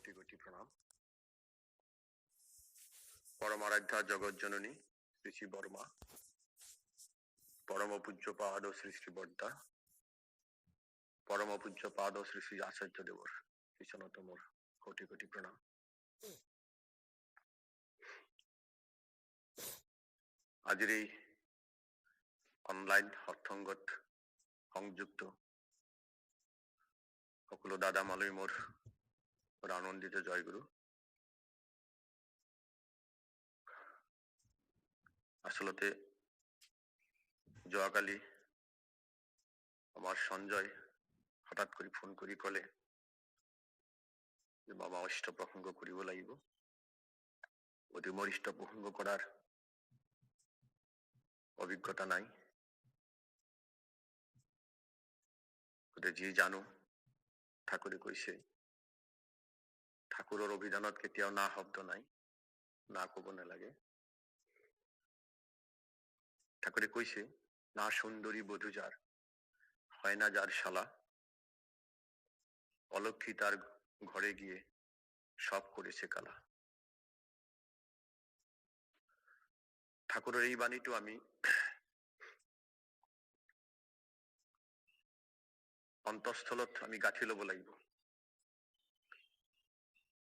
কোটি কোটি প্ৰণাম। পৰমাৰাধ্যা জগত জননী শ্ৰী শ্ৰী বৰ্মা, পৰম পূজ্যপাদ শ্ৰী শ্ৰী বৰ্দা, পৰম পূজ্যপাদ শ্ৰী শ্ৰী আচাৰ্য দেৱৰ কৃষ্ণত মোৰ কোটি কোটি প্ৰণাম। আজিৰ এই অনলাইন সৎসংগত সংযুক্ত সকলো দাদা মালৈ মোৰ আনন্দিত জয়গুৰু। আসলতে যোৱাকালি আমাৰ সঞ্জয় হঠাৎ কৰি ফোন কৰি ক'লে যে বাবা ইষ্ট প্ৰসংগ কৰিব লাগিব। অতি মোৰ ইষ্ট প্ৰসংগ কৰাৰ অভিজ্ঞতা নাই, গতিকে যি জানো ঠাকুৰে কৈছে, ঠাকুৰৰ অভিধানত কেতিয়াও না শব্দ নাই, না ক'ব নালাগে। ঠাকুৰে কৈছে, না সুন্দৰী বধূ যাৰ, হয় না যার শালা, অলক্ষী তার ঘরে গিয়ে সব করেছে কালা। ঠাকুরের এই বাণীটো আমি অন্তঃস্থলত আমি গাঁঠি ল'ব লাগিব।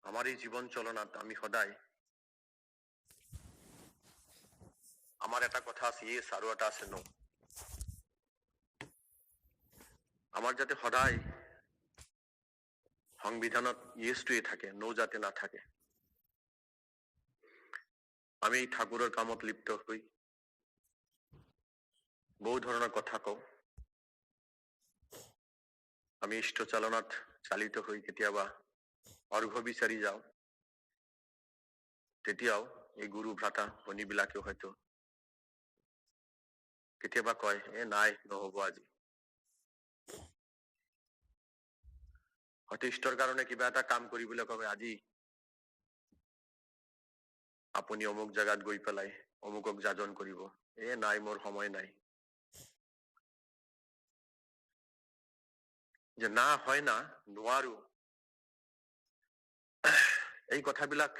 আমাৰ এই জীৱন চলনাত আমি সদায়, আমাৰ এটা কথা আছে ইয়েস আৰু এটা আছে নো। আমাৰ যাতে সদায় সংবিধানত ইয়েসটোৱে থাকে, নো যাতে নাথাকে। আমি ঠাকুৰৰ কামত লিপ্ত হৈ বহু ধৰণৰ কথা কওঁ। আমি ইষ্ট চালনাত চালিত হৈ কেতিয়াবা অৰ্ঘ্য বিচাৰি যাওঁ। তেতিয়াও এই গুৰু ভ্ৰাতা ভনীবিলাকেও হয়তো কেতিয়াবা কয়, নাই নহ'ব আজি। হয়তো ইষ্টৰ কাৰণে কিবা এটা কাম কৰিবলৈ কয়, আজি আপুনি অমুক জাগাত গৈ পেলাই অমুকক যাজন কৰিব। নাই, মোৰ সময় নাই। যে না হয় না, নোৱাৰো, এই কথাবিলাক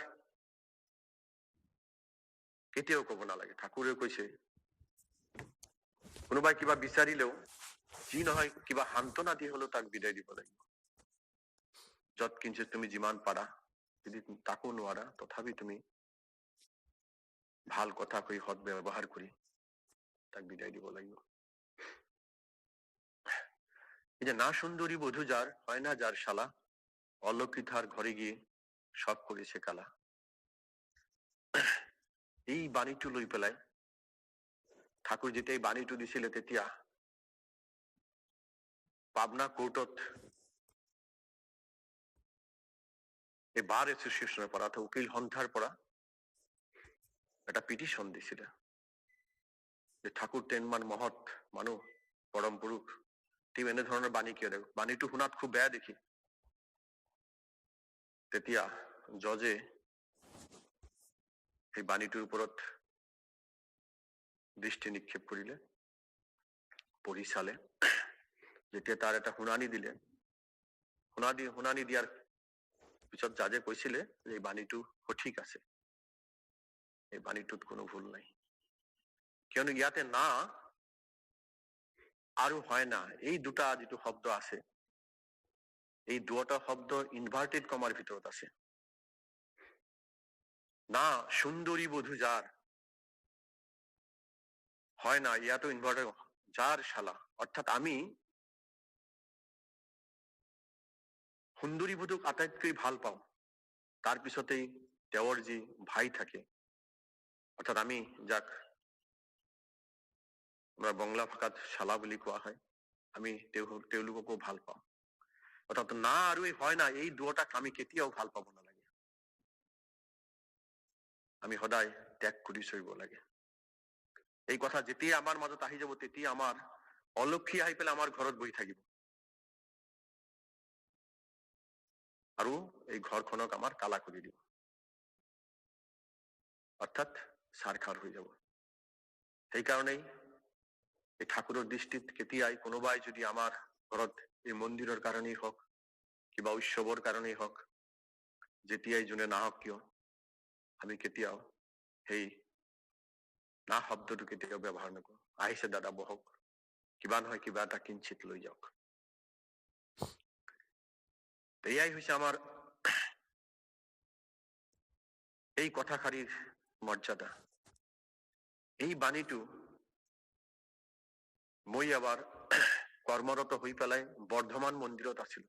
কেতিয়াও ক'ব নালাগে। ঠাকুৰে কৈছে, কোনোবাই কিবা বিচাৰিলেও যি নহয় কিবা সান্তনা দি হলেও তাক বিদায় দিব লাগিব। যত কিঞ্চিত তুমি যিমান পাৰা, যদি তাকো নোৱাৰা, তথাপি তুমি ভাল কথা কৈ সৎ ব্যৱহাৰ কৰি তাক বিদায় দিব লাগিব। এই যে না সুন্দরী বধূ যার, হয় না যার শালা, অলক্ষী তার ঘরে গিয়ে সব করেছে কালা। এই বাণীটো লৈ পেলাই ঠাকুৰ যেতিয়া এই বাণীটো দিছিলে, তেতিয়া পাবনা কোৰ্টত এই বাৰ এছ'চিয়েশ্যনৰ পৰা, উকিল সন্থাৰ পৰা এটা পিটিশ্যন দিছিলে যে ঠাকুৰ তেনমান মহৎ মানুহ, পৰম পুৰুষ, তেওঁ এনেধৰণৰ বাণী কিয় দেখ। বাণীটো শুনাত খুব বেয়া দেখি তেতিয়া জজে এই বাণীটোৰ ওপৰত দৃষ্টি নিক্ষেপ কৰিলে, পঢ়ি চালে। যেতিয়া তাৰ এটা শুনানি দিলে, শুনানি দিয়াৰ পিছত জাজে কৈছিলে যে এই বাণীটো সঠিক আছে, এই বাণীটোত কোনো ভুল নাই। কিয়নো ইয়াতে না আৰু হয় না, এই দুটা যিটো শব্দ আছে, এই দুটা শব্দ ইনভাৰ্টেড কমাৰ ভিতৰত আছে। না সুন্দৰী বধূ যাৰ, হয় না, ইয়াতো ইনভাৰ্টেড, যাৰ শালা, অৰ্থাৎ আমি সুন্দৰী বধূক আটাইতকৈ ভাল পাওঁ। তাৰ পিছতেই তেওঁৰ যি ভাই থাকে, অৰ্থাৎ আমি যাক আমৰা বাংলা ভাষাত শালা বুলি কোৱা হয়, আমি তেওঁলোককো ভাল পাওঁ। অৰ্থাৎ না আৰু এই হয় না, এই দুটাক আমি কেতিয়াও ভাল পাব নালাগে। আমি সদায় ত্যাগ কৰি চলিব লাগে। এই কথা যেতিয়া আমাৰ মাজত আহি যাব, তেতিয়া আমাৰ অলক্ষী আহি পেলাই আমাৰ ঘৰত বহি থাকিব আৰু এই ঘৰখনক আমাৰ কালা কৰি দিব, অৰ্থাৎ সাৰখাৰ হৈ যাব। সেইকাৰণেই এই ঠাকুৰৰ দৃষ্টিত কেতিয়াই কোনোবাই যদি আমাৰ ঘৰত এই মন্দিৰৰ কাৰণেই হওক, কিবা উৎসৱৰ কাৰণেই হওক, যেতিয়াই যোনে নাহক কিয় আমি কেতিয়াও সেই না শব্দটো কেতিয়াও ব্যৱহাৰ নকৰো। আহিছে দাদা বহক, কিবা নহয় কিবা এটা কিঞ্চিত লৈ যাওক। এয়াই হৈছে আমাৰ এই কথাষাৰিৰ মৰ্যাদা। এই বাণীটো মই এবাৰ কৰ্মৰত হৈ পেলাই বৰ্ধমান মন্দিৰত আছিলো।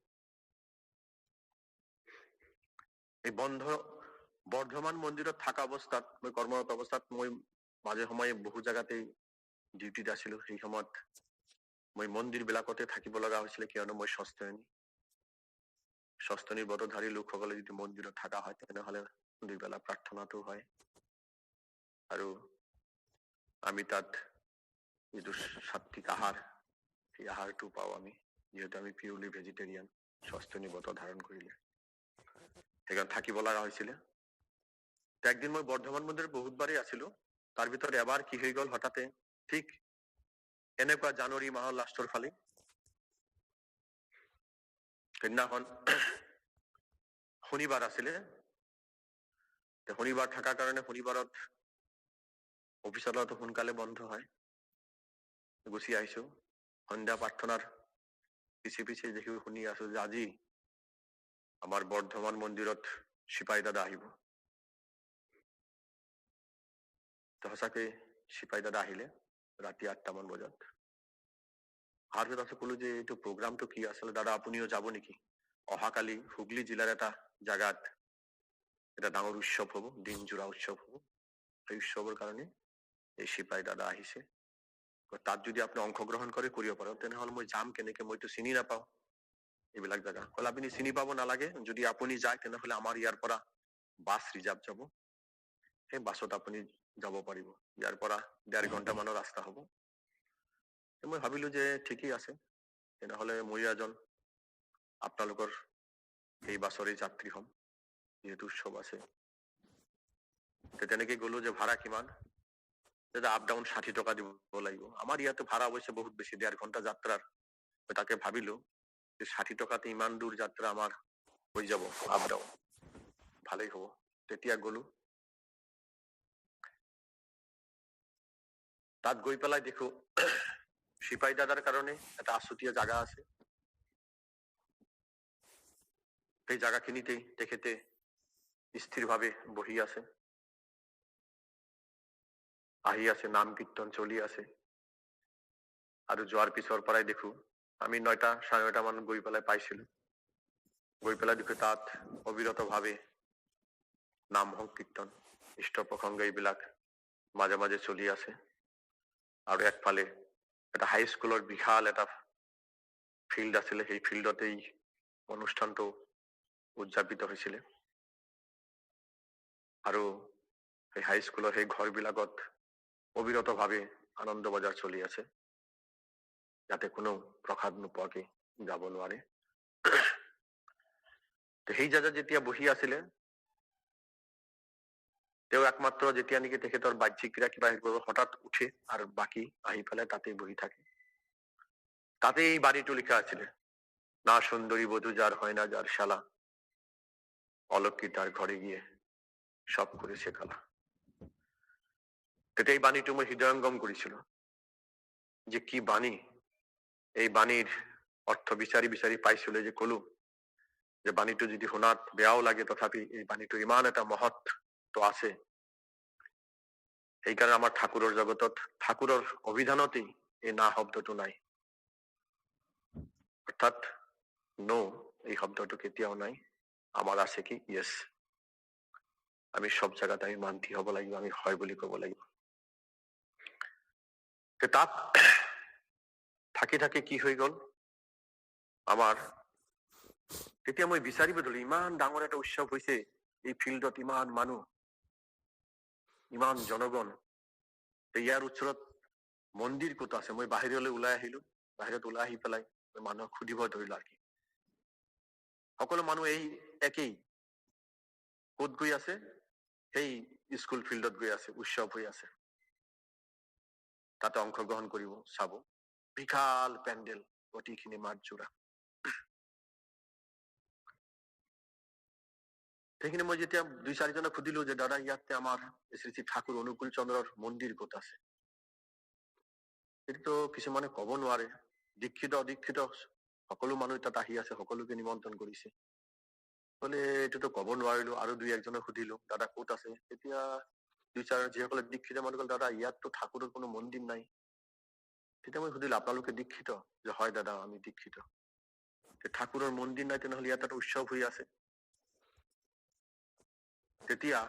এই বৰ্ধমান মন্দিৰত থকা অৱস্থাত, মই কৰ্মৰত অৱস্থাত মই মাজে সময়ে বহু জাগাতেই ডিউটিত আছিলো। সেই সময়ত মই মন্দিৰ বিলাকতে থাকিব লগা হৈছিলে, কিয়নো মই ষষ্ঠনীৰ ব্ৰতধাৰী লোকসকলে যদি মন্দিৰত থকা হয় তেনেহলে দুইবেলা প্ৰাৰ্থনাটো হয়, আৰু আমি তাত যিটো সাত্বিক আহাৰ, সেই আহাৰটো পাওঁ আমি, যিহেতু আমি পিউৰলি ভেজিটেৰিয়ান ষষ্ঠনী ব্ৰত ধাৰণ কৰিলে, সেইকাৰণে থাকিব লগা হৈছিলে। একদিন মই বৰ্ধমান মন্দিৰত বহুতবাৰেই আছিলো, তাৰ ভিতৰত এবাৰ কি হৈ গল, হঠাতে ঠিক এনেকুৱা জানুৱাৰী মাহৰ লাষ্টৰ ফালে সেইদিনাখন শনিবাৰ আছিলে। শনিবাৰ থকাৰ কাৰণে শনিবাৰত অফিচতো সোনকালে বন্ধ হয়, গুচি আহিছো। সন্ধ্যা প্ৰাৰ্থনাৰ পিছে পিছে দেখি শুনি আছো যে আজি আমাৰ বৰ্ধমান মন্দিৰত চিপাই দাদা আহিব। সঁচাকৈ চিপাই দাদা আহিলে ৰাতি 8টামান বজাত। অহাৰ পিছত আছে কলো যে এইটো প্ৰগ্ৰামটো কি আছিলে দাদা, আপুনিও যাব নেকি? অহাকালি হুগলী জিলাৰ এটা জাগাত এটা ডাঙৰ উৎসৱ হব, দিনজোৰা উৎসৱ হব। সেই উৎসৱৰ কাৰণে এই চিপাই দাদা আহিছে, তাত যদি আপুনি অংশগ্ৰহণ কৰিব পাৰে। তেনেহলে মই যাম কেনেকে, মইতো চিনি নাপাওঁ এইবিলাক জাগা। কলে আপুনি চিনি পাব নালাগে, যদি আপুনি যায় তেনেহলে আমাৰ ইয়াৰ পৰা বাছ ৰিজাৰ্ভ যাব, সেই বাছত আপুনি যাব পাৰিব। ইয়াৰ পৰা 1.5 ঘণ্টা মানৰ ৰাস্তা হব। মই ভাবিলো যে ঠিকেই আছে, তেনেহলে মই এজন আপোনালোকৰ এই বাছৰে যাত্ৰী হম, যিহেতু উৎসৱ আছে। তেনেকে গলো যে ভাড়া কিমান, আপ ডাউন 60 টকা দিব লাগিব। আমাৰ ইয়াতে ভাড়া অৱশ্যে বহুত বেছি, 1.5 ঘণ্টা যাত্ৰাৰ। তাকে ভাবিলো যে 60 টকাতে ইমান দূৰ যাত্ৰা আমাৰ হৈ যাব, আপ ডাউন ভালেই হব। তেতিয়া গলো, তাত গৈ পেলাই দেখো চিপাই দাদাৰ কাৰণে এটা আছুতীয়া জাগা আছে। সেই জাগাখিনিতেই তেখেতে স্থিৰভাৱে বহি আছে, আহি আছে, নাম কীৰ্তন চলি আছে। আৰু যোৱাৰ পিছৰ পৰাই দেখো আমি 9টা, 9:30 মানত গৈ পেলাই পাইছিলো। গৈ পেলাই দেখো তাত অবিৰত ভাৱে নাম সংকীৰ্তন, ইষ্টপ্ৰসংগ এইবিলাক মাজে মাজে চলি আছে। আৰু একফালে এটা হাইস্কুলৰ বিশাল এটা ফিল্ড আছিলে, সেই ফিল্ডতেই অনুষ্ঠানটো উদযাপিত হৈছিলে। আৰু সেই হাইস্কুলৰ সেই ঘৰবিলাকত অবিৰত ভাৱে আনন্দ বজাৰ চলি আছে, যাতে কোনো প্ৰসাদ নোপোৱাকে যাব নোৱাৰে। সেই জাগাত যেতিয়া বহি আছিলে, তেওঁ একমাত্ৰ যেতিয়া নেকি তেখেতৰ বাহ্যিক ক্ৰিয়া কিবা হেৰি কৰিব, হঠাৎ উঠে আৰু বাকী আহি পেলাই তাতেই বহি থাকে। তাতে এই বাড়িটো লিখা আছিলে, না সুন্দরী বধূ যার হয় না যার শালা, অলক্ষী তার ঘরে গিয়ে সব করেছে কালা। এই বাণীটো মই হৃদয়ঙ্গম কৰিছিলো যে কি বাণী। এই বাণীৰ অৰ্থ বিচাৰি বিচাৰি পাইছিলো, যে কলো যে বাণীটো যদি শুনাত বেয়াও লাগে, তথাপি এই বাণীটো ইমান এটা মহত্ব আছে। সেইকাৰণে আমাৰ ঠাকুৰৰ জগতত, ঠাকুৰৰ অভিধানতেই এই না শব্দটো নাই, অৰ্থাৎ নো এই শব্দটো কেতিয়াও নাই। আমাৰ আছে কি ইয়েস। আমি সব জায়গাতে আমি মান্তি হব লাগিব, আমি হয় বুলি কব লাগিব। তাত থাকি থাকি কি হৈ গল, আমাৰ তেতিয়া মই বিচাৰিব ধৰিলো, ইমান ডাঙৰ এটা উৎসৱ হৈছে, এই ফিল্ডত ইমান মানুহ, ইমান জনগণ, ইয়াৰ ওচৰত মন্দিৰ ক'ত আছে। মই বাহিৰলৈ ওলাই আহিলো, বাহিৰত ওলাই আহি পেলাই মানুহক সুধিব ধৰিলো আৰু কি। সকলো মানুহ এই একেই, ক'ত গৈ আছে, সেই স্কুল ফিল্ডত গৈ আছে, উৎসৱ হৈ আছে, তাতে অংশগ্ৰহণ কৰিব, চাব। বিশাল পেণ্ডেল, গোটেইখিনি মাতজোৰা। সেইখিনি মই যেতিয়া 2-4জনক সুধিলো যে দাদা ইয়াতে আমাৰ শ্ৰী শ্ৰী ঠাকুৰ অনুকূল চন্দ্ৰৰ মন্দিৰ ক'ত আছে, সেইটো কিছুমানে ক'ব নোৱাৰে। দীক্ষিত অদীক্ষিত সকলো মানুহ তাত আহি আছে, সকলোকে নিমন্ত্ৰণ কৰিছে। বোলে এইটোতো ক'ব নোৱাৰিলো। আৰু 2-1জনক সুধিলো দাদা ক'ত আছে, তেতিয়া 2-4 যিসকলে দীক্ষিত মানুহ ক'লে দাদা ইয়াততো ঠাকুৰৰ কোনো মন্দিৰ নাই। তেতিয়া মই সুধিলো আপোনালোকে দীক্ষিত, যে হয় দাদা আমি দীক্ষিত। ঠাকুৰৰ মন্দিৰ নাই তেনেহ'লে ইয়াত এটা উৎসৱ হৈ আছে। তেতিয়া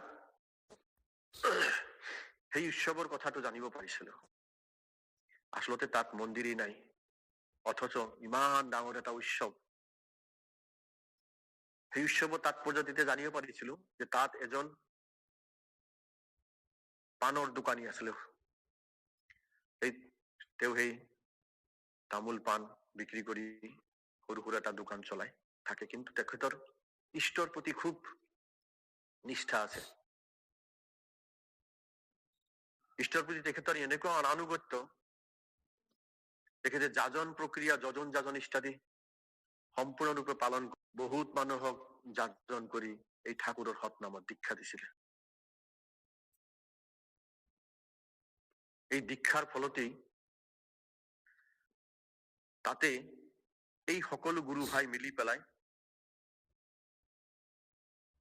সেই উৎসৱৰ কথাটো জানিব পাৰিছিলো। আচলতে তাত মন্দিৰেই নাই, অথচ ইমান ডাঙৰ এটা উৎসৱ। সেই উৎসৱৰ তাৎপৰ্য তেতিয়া জানিব পাৰিছিলো যে তাত এজন পানৰ দোকানী আছিলে। তেওঁ সেই তামোল পাণ বিক্ৰী কৰি সৰু সুৰা এটা দোকান চলাই থাকে, কিন্তু তেখেতৰ ঈশ্বৰৰ প্ৰতি খুব নিষ্ঠা আছে। ঈশ্বৰৰ প্ৰতি তেখেতৰ এনেকুৱা আনুগত্য, তেখেতে যাজন প্ৰক্ৰিয়া, যজন যাজন ইত্যাদি সম্পূৰ্ণৰূপে পালন কৰি বহুত মানুহক যাজন কৰি এই ঠাকুৰৰ সৎনামত দীক্ষা দিছিলে। এই দীক্ষাৰ ফলতেই তাতে এই সকলো গুৰু ভাই মিলি পেলাই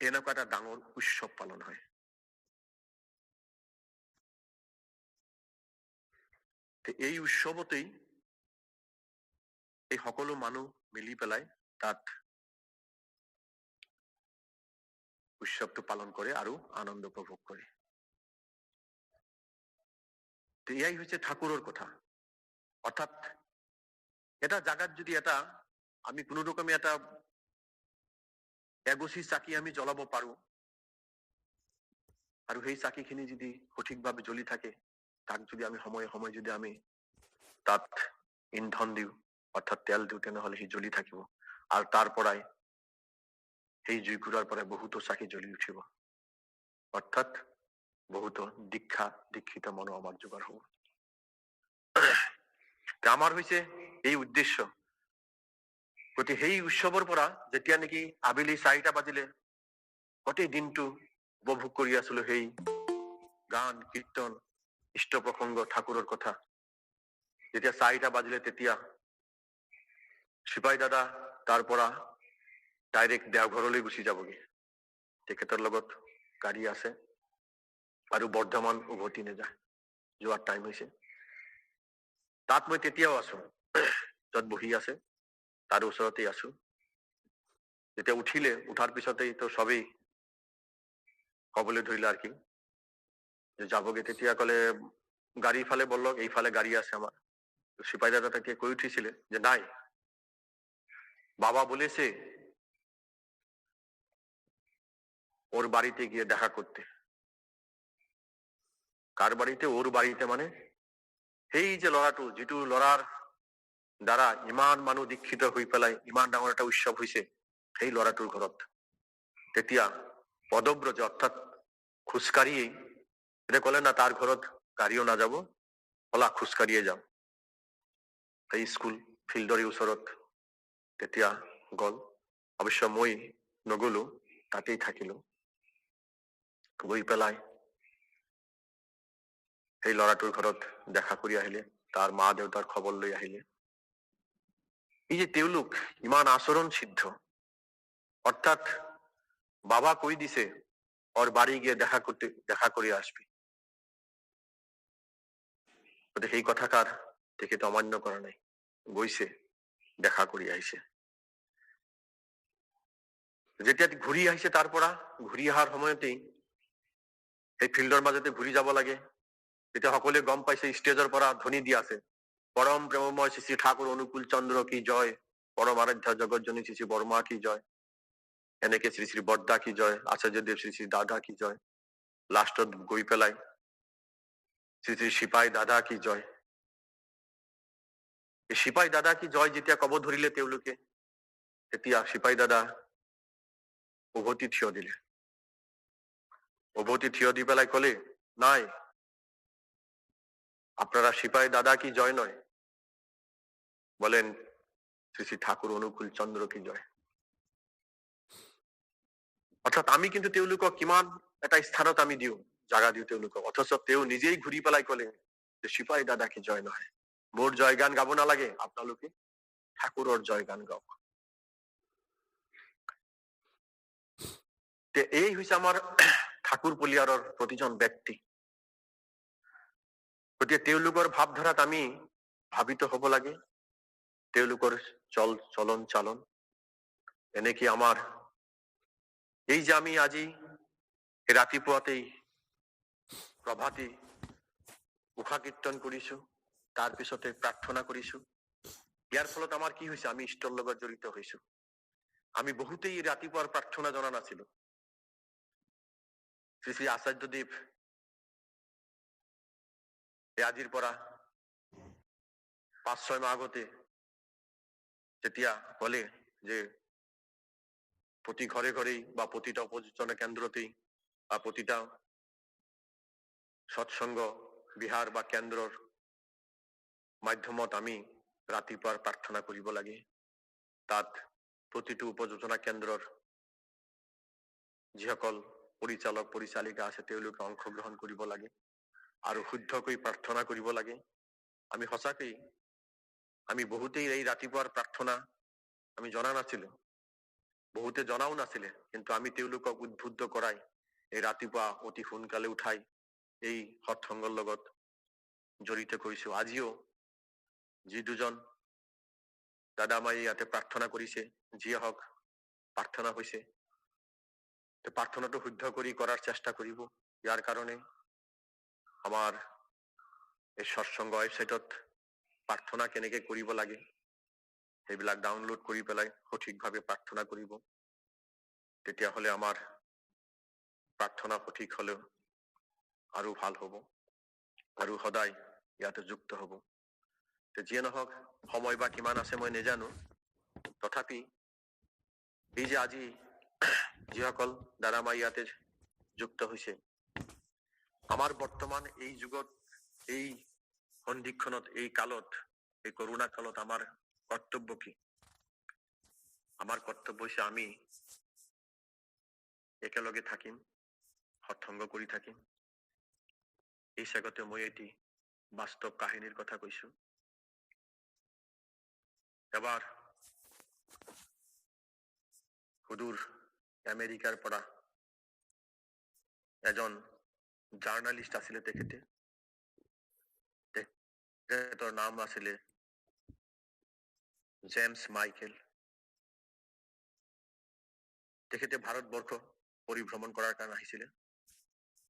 এনেকুৱা এটা ডাঙৰ উৎসৱ পালন হয়। এই উৎসৱতেই এই সকলো মানুহ মিলি পেলাই তাত উৎসৱটো পালন কৰে আৰু আনন্দ উপভোগ কৰে। এয়াই হৈছে ঠাকুৰৰ কথা। অৰ্থাৎ এটা জায়গাত যদি এটা আমি কোনো ৰকমে একটা এগোছি চাকি আমি জ্বলাব পাৰো, আৰু সেই চাকিখিনি যদি সঠিকভাৱে জ্বলি থাকে, তাক যদি আমি সময়ে সময়ে যদি আমি তাত ইন্ধন দিও, অর্থাৎ তেল দিও, তেনেহলে সি জ্বলি থাকিব। আর তাৰ পৰাই সেই জুইকুৰাৰ পৰাই বহুতো চাকি জ্বলি উঠিব। অৰ্থাৎ বহুতো দীক্ষিত মানুহ আমাৰ যোগাৰ হব। আমাৰ হয়েছে এই উদ্দেশ্য, গতি সেই উৎসৱৰ পৰা যেতিয়া নেকি আবেলি 4টা বাজিলে গোটেই দিনটো উপভোগ কৰি আছিলো সেই গান কীৰ্তন ইষ্ট প্ৰসংগ ঠাকুৰৰ কথা। যেতিয়া 4টা বাজিলে তেতিয়া সিপাহী দাদা তাৰ পৰা ডাইৰেক্ট দেওঘৰলৈ গুচি যাবগে। তেখেতৰ লগত গাড়ী আছে আৰু বৰ্ধমান উভতি নাযায়, যোৱাৰ টাইম হৈছে। তাত মই তেতিয়াও আছো, যত বহি আছে তাৰ ওচৰতেই আছো। যেতিয়া উঠাৰ পিছতেই তো সবেই কবলৈ ধৰিলে আৰ কি যে যাবগে। তেতিয়া কলে গাড়ীৰ ফালে বলক, এইফালে গাড়ী আছে আমার। সিপাহী দাদা তাকে কৈ উঠিছিলে যে নাই, বাবা বলেছে ওর বাড়িতে গিয়ে দেখা করতে। কার বাড়িতে? ওর বাড়িতে, মানে সেই যে ল'ৰাটো, যিটো ল'ৰাৰ দ্বাৰা ইমান মানুহ দীক্ষিত হৈ পেলাই ইমান ডাঙৰ এটা উৎসৱ হৈছে, সেই ল'ৰাটোৰ ঘৰত। তেতিয়া পদব্ৰজ অৰ্থাৎ খোজকাঢ়িয়েই, এতিয়া কলে না তাৰ ঘৰত গাড়ীও নাযাব, বলা খোজকাঢ়িয়ে যাও। সেই স্কুল ফিল্ডৰ ওচৰত তেতিয়া গল। অৱশ্য মই নগলো, তাতেই থাকিলো। গৈ পেলাই সেই ল'ৰাটোৰ ঘৰত দেখা কৰি আহিলে, তাৰ মা দেউতাৰ খবৰ লৈ আহিলে। এই যে তেওঁলোক ইমান আচরণ সিদ্ধ, অর্থাৎ বাবা কই দিছে ওর বাড়ি গিয়ে দেখা করে আসবি, সেই কথাকার তেখেতে অমান্য করা নাই, গৈছে দেখা কৰি আহিছে। যেতিয়া ঘূৰি আহিছে তাৰ পৰা, ঘূৰি অহাৰ সময়তেই সেই ফিল্ডৰ মাজতে ঘূৰি যাব লাগে। তেতিয়া সকলোৱে গম পাইছে, ষ্টেজৰ পৰা ধ্বনি দি আছে, পরম প্রেমময় শ্রী শ্রী ঠাকুর অনুকূল চন্দ্র কি জয়, পরম আরাধ্য জগৎজনী শ্রী শ্রী বর্মা কি জয়, এনেকে শ্রী শ্রী বর্দা কি জয়, আচার্যদেব শ্রী শ্রী দাদা কি জয়, লাস্টত গৈ পেলাই শ্রী শ্রী সিপাহী দাদা কি জয়। এই সিপাহী দাদা কি জয় যেতিয়া কব ধৰিলে তেওঁলোকে, তেতিয়া সিপাহী দাদা উভতি থিয় দিলে। উভতি থিয় দি পেলাই কলে, নাই, আপনারা সিপাহী দাদা কি জয় নয়, বলেন শ্রী শ্রী ঠাকুর অনুকূল চন্দ্র কি জয়। অৰ্থাৎ আমি কিন্তু তেওঁলোকক কিমান এটা স্থানত আমি দিওঁ, জাগা দিওঁ তেওঁলোকক, অথচ তেওঁ নিজেই ঘূৰি পেলাই ক'লে যে সিপাহী দাদাকে জয় নহয়, মোৰ জয়গান গাব নালাগে, আপোনালোকে ঠাকুৰৰ জয়গান গাওক। এই হৈছে আমাৰ ঠাকুৰ পৰিয়ালৰ প্ৰতিজন ব্যক্তি। গতিকে তেওঁলোকৰ ভাৱধাৰাত আমি ভাবিত হ'ব লাগে, তেওঁলোকৰ চলন চালন এনেকে আমাৰ এই যে আমি আজি ৰাতিপুৱাতেই প্ৰভাতী উষা কীৰ্তন কৰিছো, তাৰ পিছতে প্ৰাৰ্থনা কৰিছো, ইয়াৰ ফলত আমাৰ কি হৈছে, আমি ঈশ্বৰৰ লগত জড়িত হৈছো। আমি বহুতেই ৰাতিপুৱাৰ প্ৰাৰ্থনা জনা নাছিলো। শ্ৰী শ্ৰী আচাৰ্যদেৱ আজিৰ পৰা 5-6 মাহ আগতে যেতিয়া বলে যে প্ৰতি ঘৰে ঘৰেই বা প্ৰতিটা উপযোজনা কেন্দ্ৰতেই বা প্ৰতিটা সৎসংগ বিহাৰ বা কেন্দ্ৰৰ মাধ্যমত আমি ৰাতিপুৱাৰ প্ৰাৰ্থনা কৰিব লাগে। তাত প্ৰতিটো উপযোজনা কেন্দ্ৰৰ যিসকল পৰিচালক পৰিচালিকা আছে তেওঁলোকে অংশগ্ৰহণ কৰিব লাগে আৰু শুদ্ধকৈ প্ৰাৰ্থনা কৰিব লাগে। আমি সঁচাকৈ আমি বহুতেই এই ৰাতিপুৱাৰ প্ৰাৰ্থনা আমি জনা নাছিলো, বহুতে জনাও নাছিলে, কিন্তু আমি তেওঁলোকক উদ্বুদ্ধ কৰাই এই ৰাতিপুৱা অতি সোনকালে উঠাই এই সৎসংগৰ লগত জড়িত কৰিছো। আজিও যি দুজন দাদা মাই ইয়াতে প্ৰাৰ্থনা কৰিছে, যিয়ে হওক প্ৰাৰ্থনা হৈছে, প্ৰাৰ্থনাটো শুদ্ধ কৰি কৰাৰ চেষ্টা কৰিব। ইয়াৰ কাৰণে আমাৰ এই সৎসংগ ৱেবছাইটত প্ৰাৰ্থনা কেনেকে কৰিব লাগে সেইবিলাক ডাউনলোড কৰি পেলাই সঠিকভাৱে প্ৰাৰ্থনা কৰিব। তেতিয়াহ'লে আমাৰ প্ৰাৰ্থনা সঠিক হলেও আৰু ভাল হ'ব আৰু সদায় ইয়াতে যুক্ত হ'ব। যিয়ে নহওক, সময় বা কিমান আছে মই নাজানো, তথাপি এই যে আজি যিসকল দাদা মাই ইয়াতে যুক্ত হৈছে, আমাৰ বৰ্তমান এই যুগত, এই সন্ধিক্ষণত, এই কালত, এই কৰোণা কালত আমাৰ কৰ্তব্য কি? আমাৰ কৰ্তব্য হৈছে আমি একেলগে থাকিম, সৎসংগ কৰি থাকিম। এই চেগতে মই এটি বাস্তৱ কাহিনীৰ কথা কৈছো। এবাৰ সুদূৰ আমেৰিকাৰ পৰা এজন জাৰ্নালিষ্ট আছিলে, তেখেতৰ নাম আছিলে জেমছ মাইকেল। তেখেতে ভাৰতবৰ্ষ পৰিভ্ৰমণ কৰাৰ কাৰণে আহিছিলে।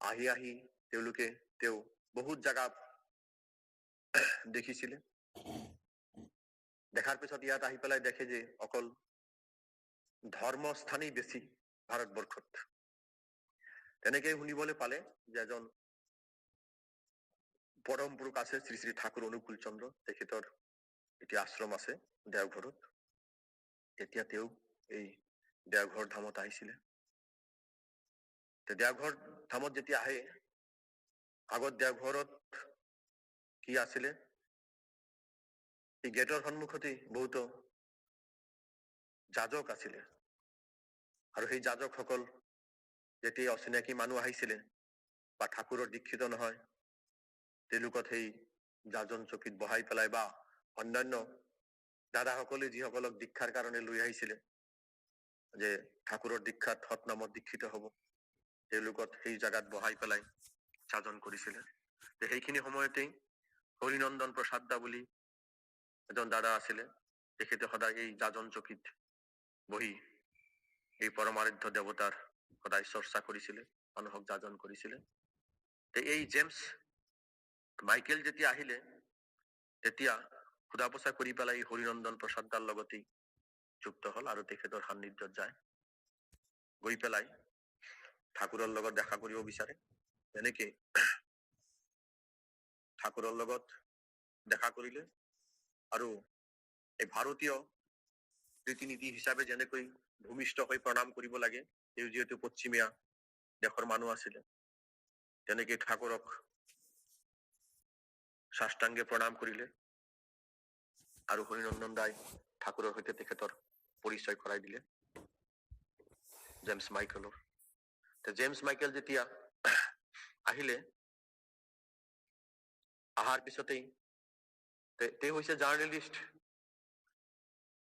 আহি তেওঁ বহুত জাগা দেখিছিলে। দেখাৰ পিছত ইয়াত আহি পেলাই দেখে যে অকল ধৰ্মস্থানেই বেছি ভাৰতবৰ্ষত। তেনেকে শুনিবলৈ পালে যে এজন পৰম পুৰুষ আছে, শ্ৰী শ্ৰী ঠাকুৰ অনুকূল চন্দ্ৰ, তেখেতৰ এটি আশ্ৰম আছে দেওঘৰত। তেতিয়া তেওঁ এই দেওঘৰ ধামত আহিছিলে। দেওঘৰ ধামত যেতিয়া আহে, আগত দেওঘৰত কি আছিলে, এই গেটৰ সন্মুখতে বহুতো যাজক আছিলে, আৰু সেই যাজকসকল যেতিয়া অচিনাকি মানুহ আহিছিলে বা ঠাকুৰৰ দীক্ষিত নহয়, তেওঁলোকক সেই যাজন চকীত বহাই পেলাই বা অন্যান্য দাদাসকলে যিসকলক দীক্ষাৰ কাৰণে লৈ আহিছিলে, যে ঠাকুৰৰ দীক্ষাত সৎনামত দীক্ষিত হ'ব, তেওঁলোকক সেই জাগাত বহাই পেলাই যাজন কৰিছিলে। সেইখিনি সময়তেই হৰিনন্দন প্ৰসাদ দা বুলি এজন দাদা আছিলে, তেখেতে সদায় এই যাজন চকীত বহি এই পৰমাৰাধ্য দেৱতাৰ সদায় চৰ্চা কৰিছিলে, মানুহক যাজন কৰিছিলে। এই জেমছ মাইকেল যেতিয়া আহিলে, তেতিয়া সোধা পোছা কৰি পেলাই হৰিনন্দন প্ৰসাদ দাৰ লগতেই যুক্ত হল আৰু তেখেতৰ সান্নিধ্যত যায়। গৈ পেলাই ঠাকুৰৰ লগত দেখা কৰিব বিচাৰে। এনেকে ঠাকুৰৰ লগত দেখা কৰিলে, আৰু এই ভাৰতীয় ৰীতি নীতি হিচাপে যেনেকৈ ভূমিষ্ঠ হৈ প্ৰণাম কৰিব লাগে, তেওঁ যিহেতু পশ্চিমীয়া দেশৰ মানুহ আছিলে, তেনেকে ঠাকুৰক সাষ্টাংগে প্ৰণাম কৰিলে, আৰু হৰিনন্দন দাই ঠাকুৰৰ সৈতে তেখেতৰ পৰিচয় কৰাই দিলে জেমছ মাইকেলৰ। জেমছ মাইকেল যেতিয়া আহিলে, অহাৰ পিছতেই তেওঁ হৈছে জাৰ্নেলিষ্ট।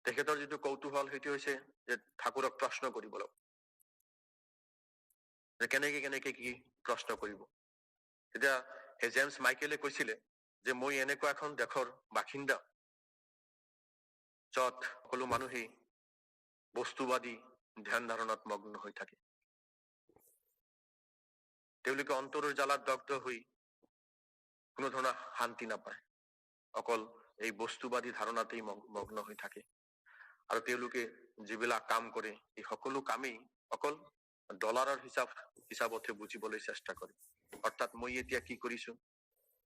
তেখেতৰ যিটো কৌতূহল সেইটো হৈছে যে ঠাকুৰক প্ৰশ্ন কৰিব লাগিব, যে কেনেকে কি প্ৰশ্ন কৰিব। তেতিয়া সেই জেমছ মাইকেলে কৈছিলে যে মই এনেকুৱা এখন দেশৰ বাসিন্দা য'ত সকলো মানুহেই বস্তুবাদী ধ্যান ধাৰণাত মগ্ন হৈ থাকে। তেওঁলোকে অন্তৰৰ জ্বালাত দগ্ধ হৈ কোনো ধৰণৰ শান্তি নাপায়, অকল এই বস্তুবাদী ধাৰণাতেই মগ্ন হৈ থাকে। আৰু তেওঁলোকে যিবিলাক কাম কৰে এই সকলো কামেই অকল ডলাৰৰ হিচাপতহে বুজিবলৈ চেষ্টা কৰে। অৰ্থাৎ মই এতিয়া কি কৰিছো,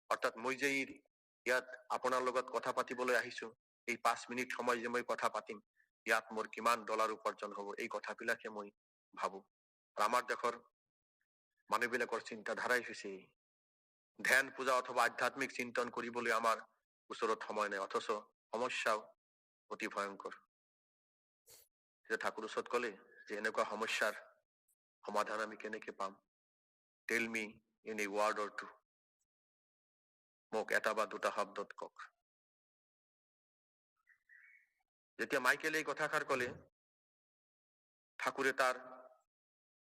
অৰ্থাৎ মই যে ইয়াত আপোনাৰ লগত কথা পাতিবলৈ আহিছো, এই 5 মিনিট সময় যে মই কথা পাতিম, ইয়াত মোৰ কিমান ডলাৰ উপাৰ্জন হ'ব, এই কথাবিলাকে মই ভাবো। আৰু আমাৰ দেশৰ মানুহবিলাকৰ চিন্তাধাৰাই হৈছে ধ্যান পূজা অথবা আধ্যাত্মিক চিন্তন কৰিবলৈ আমাৰ ওচৰত সময় নাই, অথচ সমস্যাও অতি ভয়ংকৰ। ঠাকুৰ ওচৰত ক'লে যে এনেকুৱা সমস্যাৰ সমাধান আমি কেনেকে পাম? Tell me in a word or two, মোক এটা বা দুটা শব্দত কওক। যেতিয়া মাইকেলে এই কথাষাৰ ক'লে, ঠাকুৰে তাৰ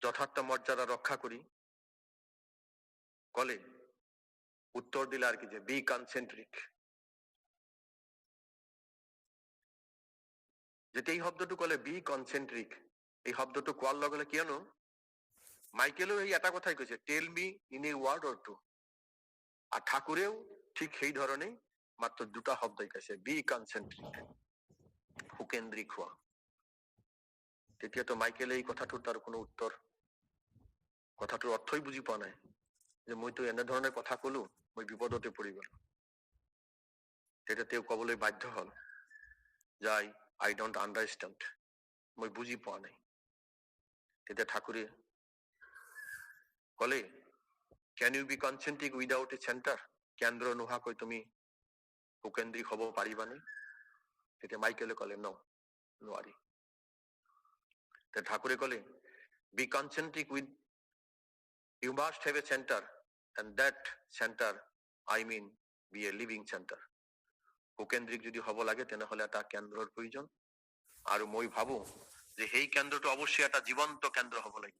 যথার্থ মর্যাদা রক্ষা করি কলে উত্তর দিলে আর কি, যে বি কনসেন্ট্রিক। যেটা এই শব্দটো কলে বি কনসেন্ট্রিক, এই শব্দটো কোৱাৰ লগে লগে কিয়নো মাইকেলেও এই এটা কথাই কৈছে, tell me in a word or two. আর ঠাকুরেও ঠিক সেই ধরনেই মাত্র দুটা শব্দই কৈছে, বি কনসেন্ট্রিক, সুকেন্দ্রিক হওয়া। তেতিয়াতো মাইকেলে এই কথাটোৰ তাৰ কোনো উত্তৰ, কথাটোৰ অৰ্থই বুজি পোৱা নাই, যে মইতো এনেধৰণে কথা কলো, মই বিপদতে পৰি গলো। তেতিয়া তেওঁ কবলৈ বাধ্য হল যে আই ডোন্ট আণ্ডাৰষ্টেণ্ড, মই বুজি পোৱা নাই। তেতিয়া ঠাকুৰে কলে, can you be concentric without a centre? কেন্দ্ৰ নোহোৱাকৈ তুমি সুকেন্দ্ৰিক হব পাৰিবানে? তেতিয়া মাইকেলে কলে, ন, নোৱাৰি। ঠাকুরে কলে, be concentric with, you must have a center, and that center, I mean, be a living center. সুকেন্দ্রিক যদি হব লাগে তেনেহলে এটা কেন্দ্ৰৰ প্ৰয়োজন, আৰু মই ভাবো যে সেই কেন্দ্ৰটো অৱশ্যই এটা জীৱন্ত কেন্দ্ৰ হব লাগিব।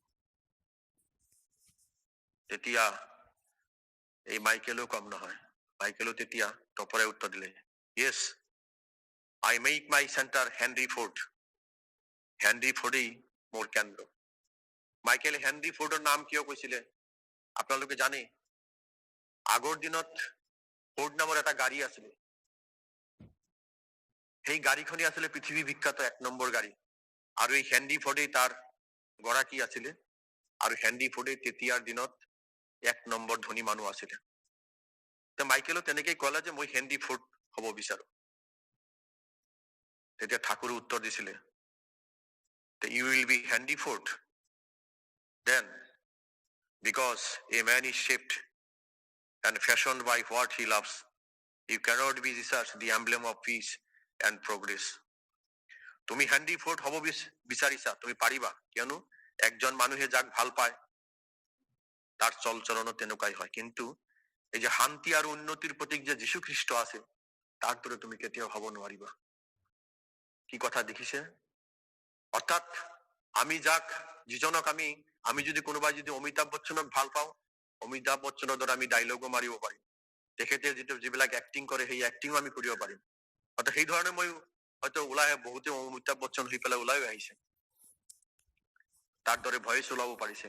তেতিয়া এই মাইকেলেও কম নহয়, মাইকেলেও তেতিয়া টপৰে উত্তৰ দিলে, yes, I make my center Henry Ford. Henry ফোৰ্ডেই মোৰ কেন্দ্ৰ। মাইকেলে হেনৰি ফোৰ্ডৰ নাম কিয় কৈছিলে আপোনালোকে জানে? আগৰ দিনত ফোৰ্ড নামৰ এটা গাড়ী আছিলে, সেই গাড়ীখনি আছিলে পৃথিৱী বিখ্যাত 1 নম্বৰ গাড়ী, আৰু এই হেনৰি ফোৰ্ডেই তাৰ গৰাকী আছিলে, আৰু হেনৰি ফোৰ্ডে তেতিয়াৰ দিনত 1 নম্বৰ ধনী মানুহ আছিলে। মাইকেলো তেনেকেই কলে যে মই হেনৰি ফোৰ্ড হব বিচাৰো। তেতিয়া ঠাকুৰে উত্তৰ দিছিলে, you will be Henry Ford then, because a man is shaped and fashioned by what he loves. You cannot be research the emblem of peace and progress. তুমি হেনরি ফোর্ড হব বিচাৰিছা, তুমি পাৰিবা, কিয়নো একজন মানুহে যাক ভাল পায় তাৰ চল চলনো তেনেকুৱাই হয়। কিন্তু এই যে শান্তি আৰু উন্নতিৰ প্ৰতীক যে যীশু খ্ৰীষ্ট আছে, তাৰ দৰে তুমি কেতিয়াও হব নোৱাৰিবা। কি কথা দেখিছে? অর্থাৎ আমি যাক, যিজনক আমি যদি কোনোবাই যদি অমিতাভ বচ্চনক ভাল পাওঁ, অমিতাভ বচ্চনৰ দ্বাৰা আমি ডাইলগো মাৰিব পাৰিম, তেখেতে যিবিলাক এক্টিং কৰে সেই এক্টিংও আমি কৰিব পাৰিম। অৰ্থাৎ সেই ধৰণে মই হয়তো ওলাই বহুতে অমিতাভ বচ্চন হৈ পেলাই ওলাইও আহিছে, তাৰ দৰে ভয়েস ওলাব পাৰিছে।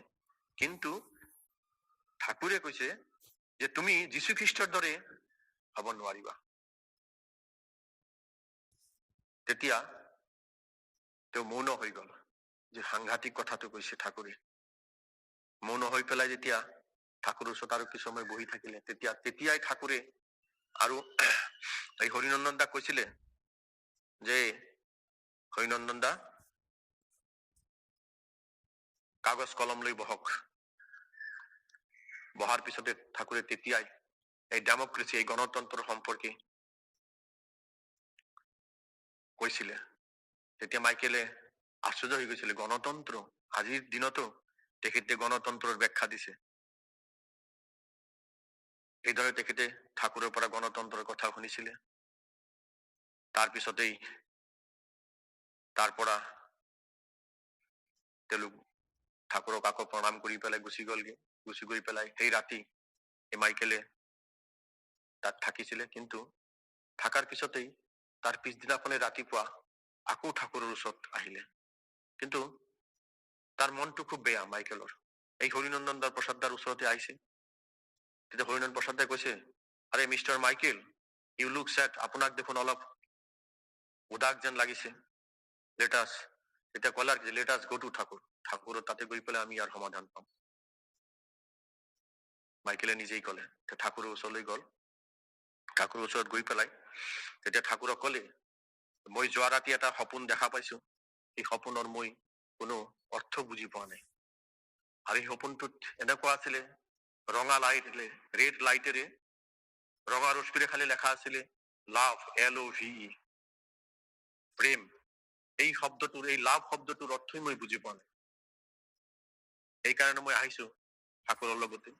কিন্তু ঠাকুৰে কৈছে যে তুমি যীশু খ্ৰীষ্টৰ দৰে হব নোৱাৰিবা। তেতিয়া তেওঁ মৌন হৈ গল, যে সাংঘাতিক কথাটো কৈছে ঠাকুৰে। মৌন হৈ পেলাই যেতিয়া ঠাকুৰৰ ওচৰত আৰু কিছু সময় বহি থাকিলে, তেতিয়াই ঠাকুৰে আৰু এই হৰিনন্দন দাক কৈছিলে যে হৰিনন্দন দা কাগজ কলম লৈ বহক। বহাৰ পিছতে ঠাকুৰে তেতিয়াই এই ডেমক্ৰেসি, এই গণতন্ত্ৰৰ সম্পৰ্কে কৈছিলে। তেতিয়া মাইকেলে আশ্চৰ্য হৈ গৈছিলে, গণতন্ত্ৰ আজিৰ দিনতো তেখেতে গণতন্ত্ৰৰ ব্যাখ্যা দিছে। এইদৰে তেখেতে ঠাকুৰৰ পৰা গণতন্ত্ৰৰ কথা শুনিছিলে। তাৰপিছতেই তাৰ পৰা তেওঁলোক ঠাকুৰক আকৌ প্ৰণাম কৰি পেলাই গুচি গ'লগে। গুচি গৈ পেলাই সেই ৰাতি এই মাইকেলে তাত থাকিছিলে। কিন্তু থাকাৰ পিছতেই তাৰ পিছদিনাখনে ৰাতিপুৱা আকৌ ঠাকুৰৰ ওচৰত আহিলে। কিন্তু তাৰ মনটো খুব বেয়া মাইকেলৰ। এই হৰিনন্দন দাৰ প্ৰসাদ দাৰ ওচৰতে আহিছে। তেতিয়া হৰিনন্দন প্ৰসাদ দাই কৈছে, আৰে mister Michael, you look sad, আপোনাক দেখোন অলপ উদাস যেন লাগিছে। লেটাস, এতিয়া কলাৰ কি লেটাস গো টু ঠাকুৰ, ঠাকুৰৰ তাতে গৈ পেলাই আমি ইয়াৰ সমাধান পাম। মাইকেলে নিজেই ক'লে। ঠাকুৰৰ ওচৰলৈ গ'ল। ঠাকুৰৰ ওচৰত গৈ পেলাই তেতিয়া ঠাকুৰক ক'লে, মই যোৱা ৰাতি এটা সপোন দেখা পাইছো। এই সপোনৰ মই কোনো অৰ্থ বুজি পোৱা নাই। আৰু এই সপোনটোত এনেকুৱা আছিলে, ৰঙা লাইটেৰে, ৰেড লাইটেৰে, ৰঙা ৰশ্মিৰে খালি লেখা আছিলে লাভ, LOVE, প্ৰেম। এই শব্দটোৰ, এই লাভ শব্দটোৰ অৰ্থই মই বুজি পোৱা নাই। সেইকাৰণে মই আহিছো ঠাকুৰৰ লগতে।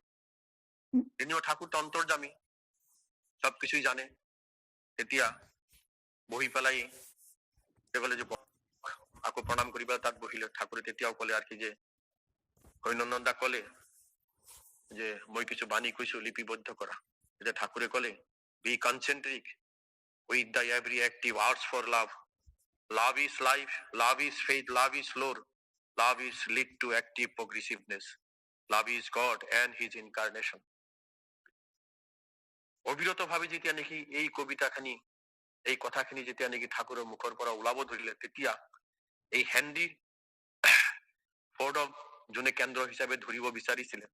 তিনিও ঠাকুৰটো অন্তৰ্যামী, সব কিছুই জানে। এতিয়া বহি পেলাই ক'লে যে আকৌ প্ৰণাম কৰি পেলাই তাত বহিলে। ঠাকুৰে তেতিয়াও ক'লে আৰু কি যে হৰিনন্দন দা ক'লে যে মই কিছু বাণী কৈছো লিপিবদ্ধ কৰা। এতিয়া ঠাকুৰে ক'লে, be concentric with the every active arts for love. Love is life, love is faith, love is lore, love is lead to active progressiveness, love is God and his incarnation. অবিৰত ভাৱে যেতিয়া নেকি এই কবিতাখিনি, এই কথাখিনি যেতিয়া নেকি ঠাকুৰৰ মুখৰ পৰা ওলাব ধৰিলে, তেতিয়া এই হেনৰি ফৰ্ডক যোনে কেন্দ্ৰ হিচাপে ধৰিব বিচাৰিছিলে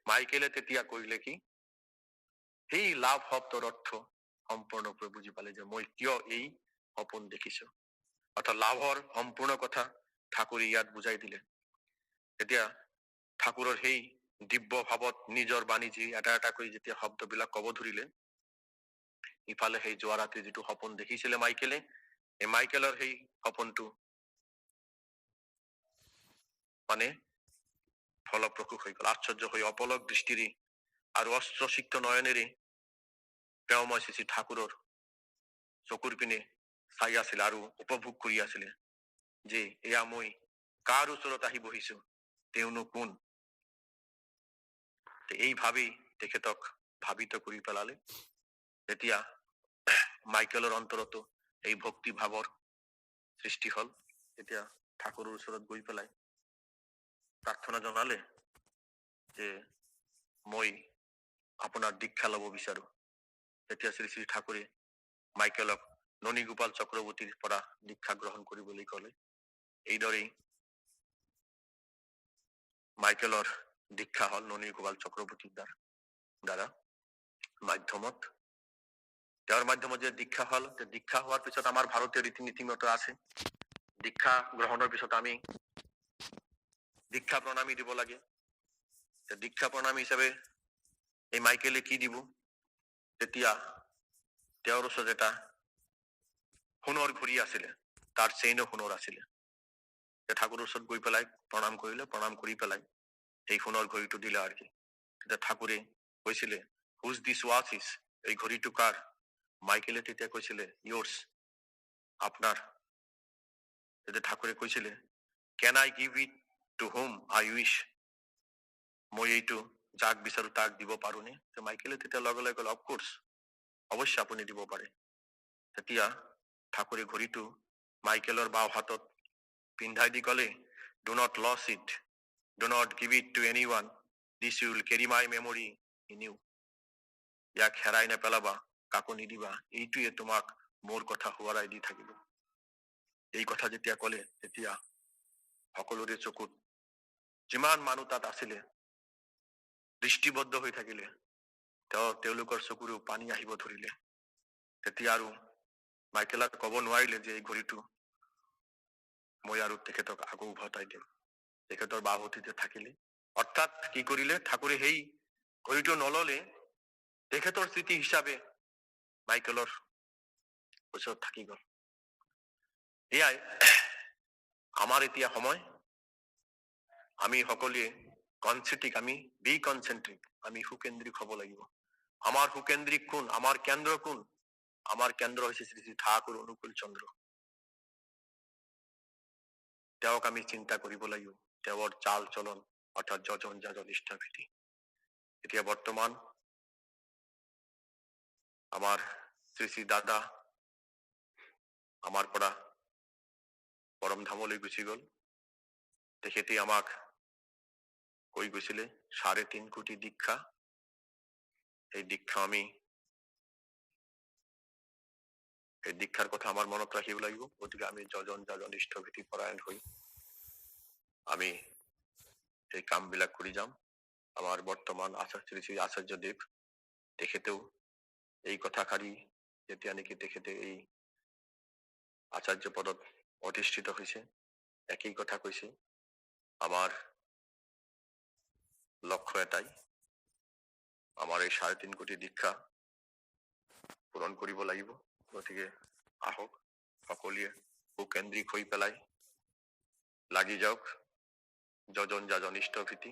মাইকেলে তেতিয়া কৰিলে কি, সেই লাভ শব্দৰ অৰ্থ সম্পূৰ্ণৰূপে বুজি পালে যে মই কিয় এই সপোন দেখিছো। অৰ্থাৎ লাভৰ সম্পূৰ্ণ কথা ঠাকুৰে ইয়াত বুজাই দিলে। এতিয়া ঠাকুৰৰ সেই দিব্য ভাৱত নিজৰ বাণীজী এটা এটা কৰি যেতিয়া শব্দবিলাক ক'ব ধৰিলে, ইফালে সেই যোৱা ৰাতি যিটো সপোন দেখিছিলে মাইকেলে, এই মাইকেলৰ সেই সপোনটো মানে ফলপ্ৰসূ হৈ গ'ল। আশ্চৰ্য হৈ অপলক দৃষ্টিৰে আৰু অস্ত্ৰসিক্ত নয়নেৰে প্ৰেমময় শ্ৰী ঠাকুৰৰ চকুৰ পিনে চাই আছিল আৰু উপভোগ কৰি আছিলে যে এয়া মই কাৰ ওচৰত আহি বহিছো, তেওঁনো কোন। এইভাবেই তেখেতক ভাবিত কৰি পেলালে। তেতিয়া মাইকেলৰ অন্তৰতো এই ভক্তি ভাৱৰ সৃষ্টি হল। এতিয়া ঠাকুৰৰ ওচৰত গৈ পেলাই প্ৰাৰ্থনা জনালে যে মই আপোনাৰ দীক্ষা ল'ব বিচাৰো। তেতিয়া শ্ৰী শ্ৰী ঠাকুৰে মাইকেলক ননীগোপাল চক্ৰৱৰ্তীৰ পৰা দীক্ষা গ্ৰহণ কৰিবলৈ ক'লে। এইদৰেই মাইকেলৰ দীক্ষা হল ননীগোপাল চক্ৰৱৰ্তীৰ দ্বাৰা মাধ্যমত। তেওঁৰ মাধ্যমত যে দীক্ষা হল, দীক্ষা হোৱাৰ পিছত আমাৰ ভাৰতীয় ৰীতি নীতিমত আছে, দীক্ষা গ্ৰহণৰ পিছত আমি দীক্ষা প্ৰণামী দিব লাগে। দীক্ষা প্ৰণামী হিচাপে এই মাইকেলে কি দিব, তেতিয়া তেওঁৰ ওচৰত এটা সোণৰ ঘড়ী আছিলে, তাৰ চেইনো সোণৰ আছিলে। ঠাকুৰৰ ওচৰত গৈ পেলাই প্ৰণাম কৰিলে, প্ৰণাম কৰি পেলাই এই সোণৰ ঘড়ীটো দিলে আৰু কি। তেতিয়া ঠাকুৰে কৈছিলে, হুজ দিছ ৱাচ ইজ, এই ঘড়ীটো কাৰ? মাইকেলে তেতিয়া কৈছিলে, ইয়ৰ্ছ, আপোনাৰ। তেতিয়া ঠাকুৰে কৈছিলে, can I give it to whom I wish, মই এইটো যাক বিচাৰো তাক দিব পাৰোনে? মাইকেলে তেতিয়া লগে লগে ক'লে, অফকোৰ্ছ, অৱশ্যে আপুনি দিব পাৰে। তেতিয়া ঠাকুৰে ঘড়ীটো মাইকেলৰ বাওঁ হাতত পিন্ধাই দি ক'লে, do not lose it, do not give it to এনি ওৱান, this will carry my memory in you. ইয়াক হেৰাই নেপেলাবা, কাকো নিদিবা, এইটোৱে তোমাক মোৰ কথা সোঁৱৰাই দি থাকিব। এই কথা যেতিয়া ক'লে, তেতিয়া সকলোৰে চকুত যিমান মানুহ তাত আছিলে দৃষ্টিবদ্ধ হৈ থাকিলে, তেওঁলোকৰ চকুৰো পানী আহিব ধৰিলে। তেতিয়া আৰু মাইকেলক ক'ব নোৱাৰিলে যে এই ঘড়ীটো মই আৰু তেখেতক আকৌ উভতাই দিম। তেখেতৰ বাহুতিতে থাকিলে। অৰ্থাৎ কি কৰিলে, ঠাকুৰে সেই ঘড়ীটো নললে, তেখেতৰ স্মৃতি হিচাপে মাইকেলৰ ওচৰত থাকি গল। এয়াই আমাৰ এতিয়া সময়। আমি সকলোৱে কনচেন্ট্ৰিক, আমি বি কনচেন্ট্ৰিক, আমি সুকেন্দ্ৰিক হব লাগিব। আমাৰ সুকেন্দ্ৰিক কোন, আমাৰ কেন্দ্ৰ কোন? আমাৰ কেন্দ্ৰ হৈছে শ্ৰী শ্ৰী ঠাকুৰ অনুকূল চন্দ্ৰ। তেওঁক আমি চিন্তা কৰিব লাগিব, তেওঁৰ চাল চলন অৰ্থাৎ যজন যাজন ইষ্টাভীতি। এতিয়া বৰ্তমান আমাৰ শ্ৰী শ্ৰী দাদা আমাৰ পৰা পৰম ধামলৈ গুচি গল। তেখেতে আমাক কৈ গৈছিলে 3.5 কোটি দীক্ষা। এই দীক্ষা আমি, এই দীক্ষাৰ কথা আমাৰ মনত ৰাখিব লাগিব। গতিকে আমি যজন যাজন ইষ্টভীতি পৰায়ণ হৈ আমি এই কামবিলাক কৰি যাম। আমাৰ বৰ্তমান শ্ৰী শ্ৰী আচাৰ্যদেৱ তেখেতেও এই কথাষাৰি যেতিয়া নেকি তেখেতে এই আচাৰ্য পদত অধিষ্ঠিত হৈছে, একই কথা কৈছে, আমাৰ লক্ষ্য এটাই, আমাৰ এই 3.5 কোটি দীক্ষা পূৰণ কৰিব লাগিব। গতিকে আহক সকলোৱে সুকেন্দ্ৰিক হৈ পেলাই লাগি যাওক। যজন যাজন ইষ্টভীতি,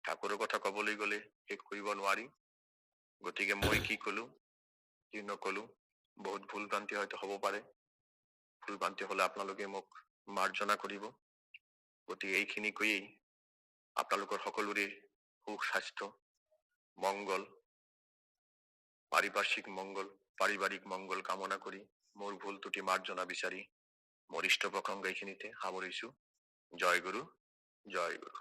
ঠাকুৰৰ কথা কবলৈ গলে শেষ কৰিব নোৱাৰি। গতিকে মই কি কলো কি নকলো, বহুত ভুল ভ্ৰান্তি হয়তো হব পাৰে। ভুল ভ্ৰান্তি হলে আপোনালোকে মোক মাৰ্জনা কৰিব। গতিকে এইখিনি কৈয়েই আপোনালোকৰ সকলোৰে সুখ স্বাস্থ্য মংগল, পাৰিপাৰ্শ্বিক মংগল, পাৰিবাৰিক মংগল কামনা কৰি মোৰ ভুল ত্ৰুটি মাৰ্জনা বিচাৰি মোৰ ইষ্ট প্ৰসংগ এইখিনিতে সামৰিছো। জয় গুৰু, জয় গুৰু।